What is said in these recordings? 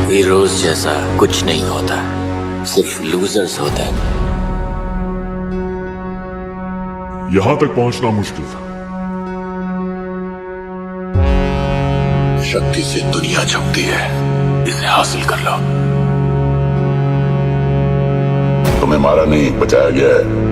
Heroes जैसा कुछ नहीं होता, सिर्फ लूजर्स होते हैं। यहां तक पहुंचना मुश्किल था। शक्ति से दुनिया झुकती है, इसे हासिल कर लो। तुम्हें मारा नहीं, बचाया गया है।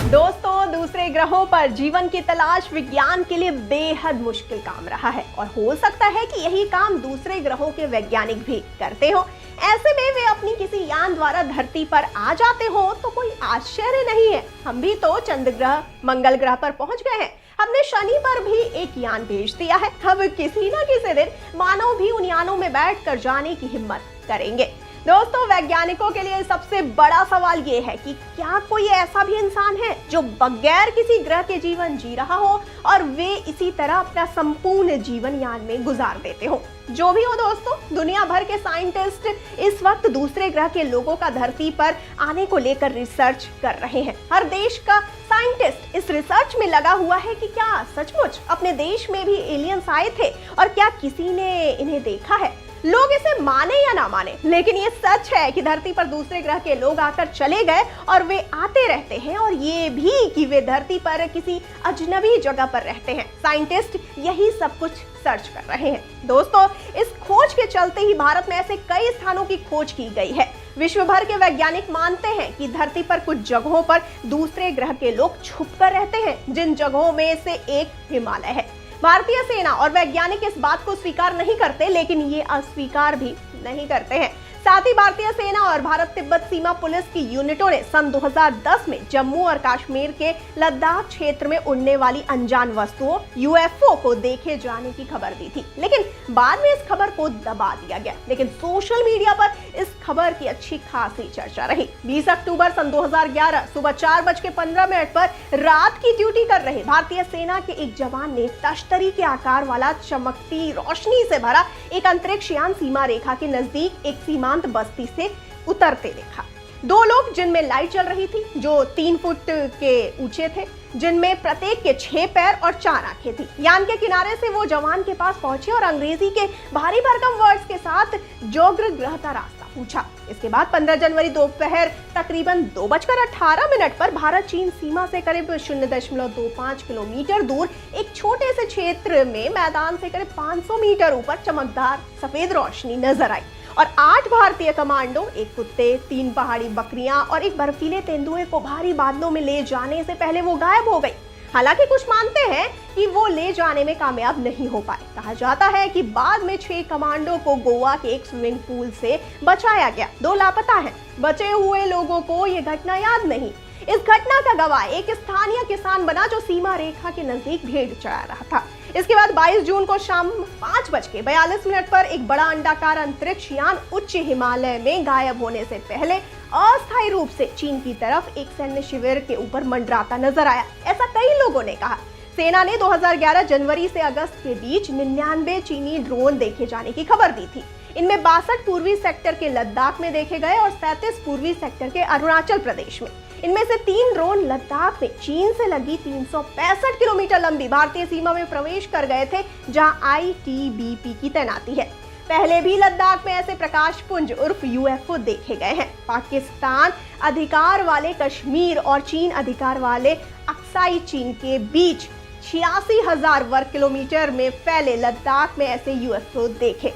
दोस्तों, दूसरे ग्रहों पर जीवन की तलाश विज्ञान के लिए बेहद मुश्किल काम रहा है और हो सकता है कि यही काम दूसरे ग्रहों के वैज्ञानिक भी करते हो। ऐसे में वे अपनी किसी यान द्वारा धरती पर आ जाते हो तो कोई आश्चर्य नहीं है। हम भी तो चंद्र ग्रह, मंगल ग्रह पर पहुंच गए हैं। हमने शनि पर भी एक यान भेज दिया है। अब किसी न किसी दिन मानव भी उन यानों में बैठकर जाने की हिम्मत करेंगे। दोस्तों, वैज्ञानिकों के लिए सबसे बड़ा सवाल ये है कि क्या कोई ऐसा भी इंसान है जो बगैर किसी ग्रह के जीवन जी रहा हो और वे इसी तरह अपना संपूर्ण जीवन यान में गुजार देते हो। जो भी हो दोस्तों, दुनिया भर के साइंटिस्ट इस वक्त दूसरे ग्रह के लोगों का धरती पर आने को लेकर रिसर्च कर रहे हैं। हर देश का साइंटिस्ट इस रिसर्च में लगा हुआ है कि क्या सचमुच अपने देश में भी एलियंस आए थे और क्या किसी ने इन्हें देखा है। लोग इसे माने या ना माने, लेकिन ये सच है कि धरती पर दूसरे ग्रह के लोग आकर चले गए और वे आते रहते हैं, और ये भी कि वे धरती पर किसी अजनबी जगह पर रहते हैं। साइंटिस्ट यही सब कुछ सर्च कर रहे हैं। दोस्तों, इस खोज के चलते ही भारत में ऐसे कई स्थानों की खोज की गई है। विश्व भर के वैज्ञानिक मानते हैं कि धरती पर कुछ जगहों पर दूसरे ग्रह के लोग छुपकर रहते हैं, जिन जगहों में से एक हिमालय है। भारतीय सेना और वैज्ञानिक इस बात को स्वीकार नहीं करते, लेकिन ये अस्वीकार भी नहीं करते हैं। साथ ही भारतीय सेना और भारत तिब्बत सीमा पुलिस की यूनिटों ने सन 2010 में जम्मू और कश्मीर के लद्दाख क्षेत्र में उड़ने वाली अनजान वस्तुओं यूएफओ को देखे जाने की खबर दी थी, लेकिन बाद में इस खबर को दबा दिया गया। लेकिन सोशल मीडिया पर इस खबर की अच्छी खासी चर्चा रही। 20 अक्टूबर सन 2011 सुबह 4:15 पर रात की ड्यूटी कर रहे भारतीय सेना के एक जवान ने तश्तरी के आकार वाला चमकती रोशनी से भरा एक अंतरिक्ष यान सीमा रेखा के नजदीक एक सीमांत बस्ती से उतरते देखा। दो लोग जिनमें लाइट जल रही थी, जो 3 फुट के ऊंचे थे, जिनमें प्रत्येक के 6 पैर और 4 आंखें थी। यान के किनारे से वो जवान के पास पहुंचे और अंग्रेजी के भारी भरकम वर्ड्स के साथ जोग्र ग्रह का रास्ता पूछा। इसके बाद 15 जनवरी दोपहर तकरीबन 2:18 पर भारत चीन सीमा से करीब 0.25 किलोमीटर दूर एक छोटे से क्षेत्र में मैदान से करीब 500 मीटर ऊपर चमकदार सफेद रोशनी नजर आई और 8 भारतीय कमांडो, एक कुत्ते, 3 पहाड़ी बकरियां और एक बर्फीले तेंदुए को भारी बादलों में ले जाने से पहले वो गायब हो गई। हालांकि कुछ मानते हैं कि वो ले जाने में कामयाब नहीं हो पाए। कहा जाता है कि बाद में 6 कमांडो को गोवा के एक स्विमिंग पूल से बचाया गया। 2 लापता हैं। बचे हुए लोगों को ये घटना याद नहीं। इस घटना का गवाह एक स्थानीय किसान बना जो सीमा रेखा के नजदीक भेड़ चरा रहा था। इसके बाद 22 जून को शाम 5:42 पर एक बड़ा अंडाकार अंतरिक्ष यान उच्च हिमालय में गायब होने से पहले अस्थायी रूप से चीन की तरफ एक सैन्य शिविर के ऊपर मंडराता नजर आया। ऐसा कई लोगों ने कहा। सेना ने 2011 जनवरी से अगस्त के बीच 99 चीनी ड्रोन देखे जाने की खबर दी थी। इनमें 62 पूर्वी सेक्टर के लद्दाख में देखे गए और 37 पूर्वी सेक्टर के अरुणाचल प्रदेश में। इनमें से 3 ड्रोन लद्दाख में चीन से लगी 365 किलोमीटर लंबी भारतीय सीमा में प्रवेश कर गए थे, जहां आईटीबीपी की तैनाती है। पहले भी लद्दाख में ऐसे प्रकाश पुंज उर्फ यूएफओ देखे गए हैं। पाकिस्तान अधिकार वाले कश्मीर और चीन अधिकार वाले अक्साई चीन के बीच 86,000 वर्ग किलोमीटर में फैले लद्दाख में ऐसे यूएफओ देखे।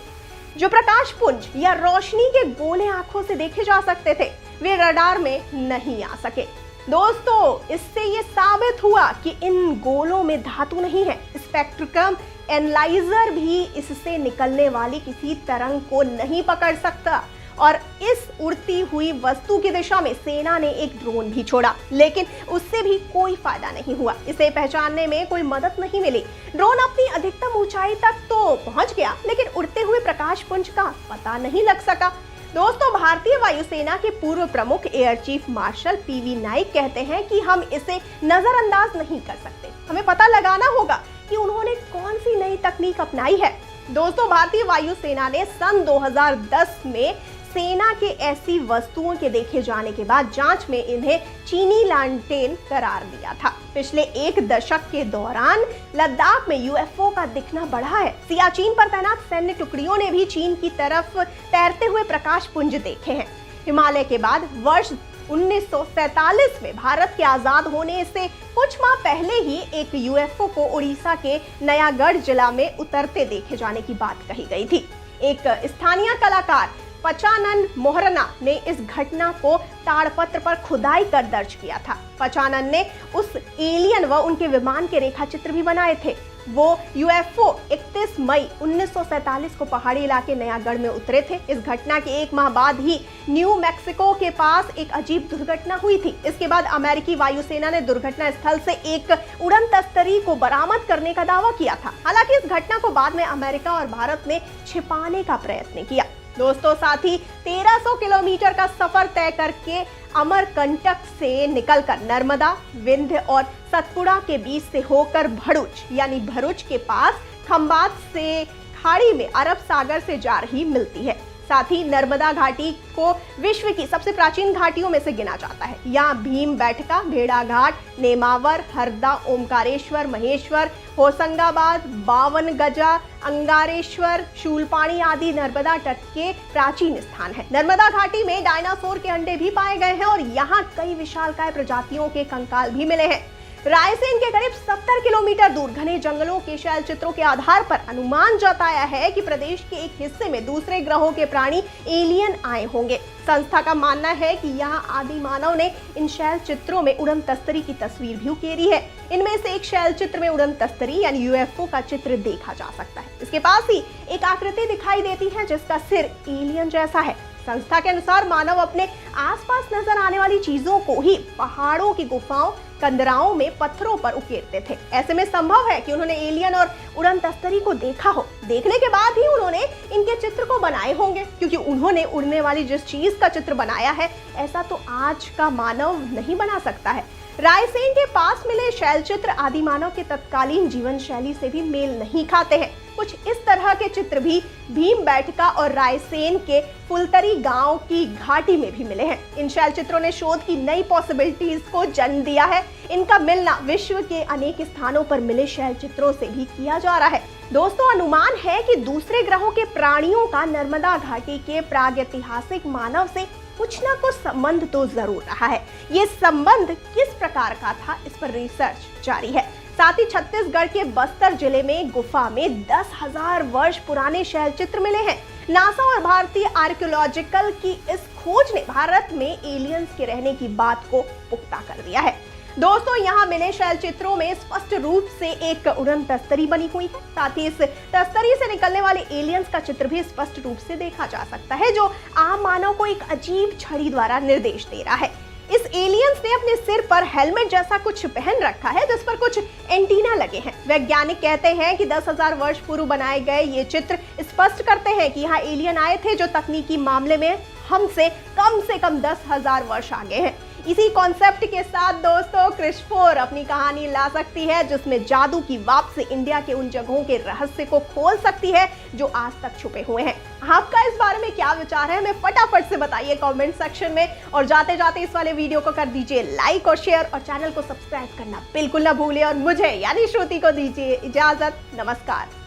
जो प्रकाश पुंज या रोशनी के गोले आंखों से देखे जा सकते थे, वे रडार में नहीं आ सके। दोस्तों, इससे ये साबित हुआ कि इन गोलों में धातु नहीं है। स्पेक्ट्रम एनालाइजर भी इससे निकलने वाली किसी तरंग को नहीं पकड़ सकता और इस उड़ती हुई वस्तु की दिशा में सेना ने एक ड्रोन भी छोड़ा, लेकिन उससे भी कोई फायदा नहीं हुआ। इसे पहचानने में कोई मदद नहीं मिली। ड्रोन अपनी अधिकतम ऊंचाई तक तो पहुंच गया, लेकिन उड़ते हुए प्रकाश पुंज का पता नहीं लग सका। दोस्तों, भारतीय वायुसेना के पूर्व प्रमुख air chief marshal PV Naik कहते हैं कि हम इसे नजरअंदाज नहीं कर सकते। हमें पता लगाना होगा कि उन्होंने कौन सी नई तकनीक अपनाई है। दोस्तों, भारतीय वायुसेना ने सन 2010 में सेना के ऐसी वस्तुओं के देखे जाने के बाद जांच में इन्हें चीनी लालटेन करार दिया था। पिछले एक दशक के दौरान लद्दाख में यूएफओ का दिखना बढ़ा है। सियाचिन पर तैनात सैन्य टुकड़ियों ने भी चीन की तरफ तैरते हुए प्रकाश पुंज देखे हैं। हिमालय के बाद वर्ष 1947 में भारत के आजाद होने से कुछ माह पहले ही एक यूएफओ को उड़ीसा के नयागढ़ जिला में उतरते देखे जाने की बात कही गई थी। एक स्थानीय कलाकार पचानन मोहरना ने इस घटना को ताड़पत्र पर खुदाई कर दर्ज किया था। पचानन ने उस एलियन व उनके विमान के रेखाचित्र भी बनाए थे। वो यूएफओ 31 मई 1947 को पहाड़ी इलाके नयागढ़ में उतरे थे। इस घटना के एक माह बाद ही न्यू मैक्सिको के पास एक अजीब दुर्घटना हुई थी। इसके बाद अमेरिकी वायुसेना ने दुर्घटना स्थल से एक उड़न तस्तरी को बरामद करने का दावा किया था। हालांकि इस घटना को बाद में अमेरिका और भारत ने छिपाने का प्रयत्न किया। दोस्तों, साथ ही 1300 किलोमीटर का सफर तय करके अमरकंटक से निकलकर नर्मदा, विंध्य और सतपुड़ा के बीच से होकर भरूच यानी भरूच के पास खंबात से खाड़ी में अरब सागर से जा रही मिलती है। साथ ही नर्मदा घाटी को विश्व की सबसे प्राचीन घाटियों में से गिना जाता है। यहाँ भीम बैठका, भेड़ा घाट, नेमावर, हरदा, ओमकारेश्वर, महेश्वर, होशंगाबाद, बावन गजा, अंगारेश्वर, शूलपाणी आदि नर्मदा तट के प्राचीन स्थान है। नर्मदा घाटी में डायनासोर के अंडे भी पाए गए हैं और यहाँ कई विशालकाय प्रजातियों के कंकाल भी मिले हैं। रायसेन के करीब 70 किलोमीटर दूर घने जंगलों के शैल चित्रों के आधार पर अनुमान जताया है कि प्रदेश के एक हिस्से में दूसरे ग्रहों के प्राणी एलियन आए होंगे। संस्था का मानना है कि यहाँ आदि मानव ने इन शैल चित्रों में उड़न तस्तरी की तस्वीर भी उकेरी है। इनमें से एक शैल चित्र में उड़न तस्तरी यानी यूएफओ का चित्र देखा जा सकता है। इसके पास ही एक आकृति दिखाई देती है जिसका सिर एलियन जैसा है। संस्था के अनुसार मानव अपने आसपास नजर आने वाली चीजों को ही पहाड़ों की गुफाओं, कंदराओं में पत्थरों पर उकेरते थे। ऐसे में संभव है कि उन्होंने एलियन और उड़न तस्तरी को देखा हो। देखने के बाद ही उन्होंने इनके चित्र को बनाए होंगे, क्योंकि उन्होंने उड़ने वाली जिस चीज का चित्र बनाया है ऐसा तो आज का मानव नहीं बना सकता है। रायसेन के पास मिले शैल चित्र आदि मानव के तत्कालीन जीवन शैली से भी मेल नहीं खाते हैं। कुछ इस तरह के चित्र भी भीम बैठका और रायसेन के फुलतरी गांव की घाटी में भी मिले हैं। इन शैल चित्रों ने शोध की नई पॉसिबिलिटीज को जन्म दिया है। इनका मिलना विश्व के अनेक स्थानों पर मिले शैल चित्रों से भी किया जा रहा है। दोस्तों, अनुमान है कि दूसरे ग्रहों के प्राणियों का नर्मदा घाटी के प्रागैतिहासिक मानव से कुछ ना कुछ संबंध तो जरूर रहा है। ये संबंध किस प्रकार का था, इस पर रिसर्च जारी है। साथ ही छत्तीसगढ़ के बस्तर जिले में गुफा में 10,000 वर्ष पुराने शैल चित्र मिले हैं। नासा और भारतीय आर्कियोलॉजिकल की इस खोज ने भारत में एलियंस के रहने की बात को पुख्ता कर दिया है। दोस्तों, यहाँ मिले शैल चित्रों में स्पष्ट रूप से एक उड़न तस्तरी बनी हुई है। साथ ही इस तस्तरी से निकलने वाले एलियंस का चित्र भी स्पष्ट रूप से देखा जा सकता है, जो आम मानव को एक अजीब छड़ी द्वारा निर्देश दे रहा है। इस एलियंस ने अपने सिर पर हेलमेट जैसा कुछ पहन रखा है जिस पर कुछ एंटीना लगे हैं। वैज्ञानिक कहते हैं कि 10,000 वर्ष पूर्व बनाए गए ये चित्र स्पष्ट करते हैं कि यहाँ एलियन आए थे जो तकनीकी मामले में हमसे से कम 10,000 वर्ष आगे हैं। इसी कॉन्सेप्ट के साथ दोस्तों क्रिश 4 अपनी कहानी ला सकती है जिसमें जादू की वापसी इंडिया के उन जगहों के रहस्य को खोल सकती है जो आज तक छुपे हुए हैं। आपका इस बारे में क्या विचार है, हमें फटाफट से बताइए कमेंट सेक्शन में। और जाते जाते इस वाले वीडियो को कर दीजिए लाइक और शेयर और चैनल को सब्सक्राइब करना बिल्कुल ना भूलिए। और मुझे यानी श्रुति को दीजिए इजाजत। नमस्कार।